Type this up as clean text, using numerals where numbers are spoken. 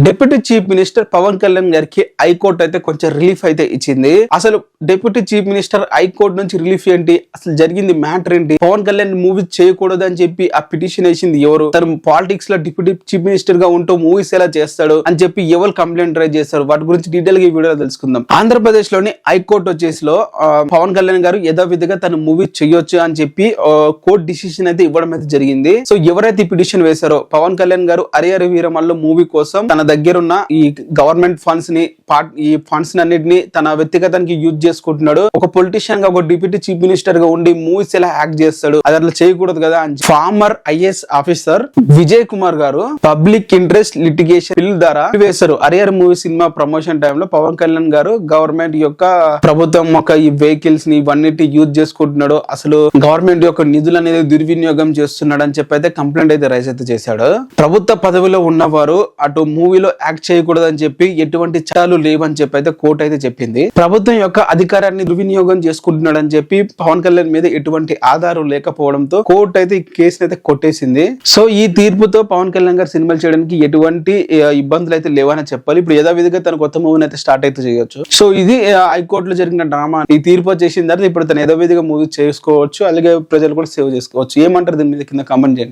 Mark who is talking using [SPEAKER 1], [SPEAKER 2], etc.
[SPEAKER 1] Deputy chief minister Pawan Kalyan గారికి high court అయితే కొంచెం రిలీఫ్ అయితే ఇచ్చింది. అసలు డిప్యూటీ చీఫ్ మినిస్టర్ హైకోర్టు నుంచి రిలీఫ్ ఏంటి, అసలు జరిగింది మ్యాటర్ ఏంటి, పవన్ కళ్యాణ్ మూవీస్ చేయకూడదు అని చెప్పి ఆ పిటిషన్ వేసింది ఎవరు, తను పాలిటిక్స్ లో డిప్యూటీ చీఫ్ మినిస్టర్ గా ఉంటూ మూవీస్ ఎలా చేస్తాడు అని చెప్పి ఎవరు కంప్లైంట్ రైజ్ చేస్తారు, వాటి గురించి డీటెయిల్ గా ఈ వీడియోలో తెలుసుకుందాం. ఆంధ్రప్రదేశ్ లోని హైకోర్టు వచ్చేసిలో పవన్ కళ్యాణ్ గారు యథావిధిగా తన మూవీ చేయొచ్చు అని చెప్పి కోర్టు డిసిషన్ అయితే ఇవ్వడం అయితే జరిగింది. సో ఎవరైతే పిటిషన్ వేశారో పవన్ కళ్యాణ్ గారు హరిహర వీరమల్లు మూవీ కోసం తన దగ్గర ఉన్న ఈ గవర్నమెంట్ ఫండ్స్ ని ఈ ఫండ్స్ అన్నిటిని తన వ్యక్తిగతానికి యూజ్ చేసుకుంటున్నాడు, ఒక పొలిటీషియన్ గా ఒక డిప్యూటీ చీఫ్ మినిస్టర్ గా ఉండి మూవీస్ ఎలా యాక్ట్ చేస్తాడు, అది అట్లా చేయకూడదు కదా అని farmer IAS officer Vijay Kumar గారు పబ్లిక్ ఇంట్రెస్ట్ లిటిగేషన్ బిల్ ద్వారా వేశారు. హరిహర మూవీ సినిమా ప్రమోషన్ టైంలో పవన్ కళ్యాణ్ గారు గవర్నమెంట్ యొక్క ప్రభుత్వం యొక్క ఈ వెహికల్స్ ని ఇవన్నిటి యూజ్ చేసుకుంటున్నాడు, అసలు గవర్నమెంట్ యొక్క నిధులు అనేది దుర్వినియోగం చేస్తున్నాడు అని చెప్పి అయితే కంప్లైంట్ అయితే రైజ్ అయితే చేశాడు. ప్రభుత్వ పదవిలో ఉన్నవారు అటు మూవీలో యాక్ట్ చేయకూడదు అని చెప్పి ఎటువంటి చట్టాలు లేవని చెప్పి అయితే కోర్టు అయితే చెప్పింది. ప్రభుత్వం యొక్క అధికారాన్ని దుర్వినియోగం చేసుకుంటున్నాడు అని చెప్పి పవన్ కళ్యాణ్ మీద ఎటువంటి ఆధారం లేకపోవడంతో కోర్టు అయితే ఈ కేసుని అయితే కొట్టేసింది. సో ఈ తీర్పుతో పవన్ కళ్యాణ్ గారు సినిమాలు చేయడానికి ఎటువంటి ఇబ్బందులు అయితే లేవని చెప్పాలి. ఇప్పుడు యథావిధిగా తన కొత్త మూవీని అయితే స్టార్ట్ అయితే చేయొచ్చు. సో ఇది హైకోర్టులో జరిగిన డ్రామా. ఈ తీర్పు వచ్చేసిన తర్వాత ఇప్పుడు తను యథావిధిగా మూవీ చేసుకోవచ్చు, అలాగే ప్రజలు కూడా సేవ్ చేసుకోవచ్చు. ఏమంటారు దీని మీద కింద కామెంట్ చేయండి.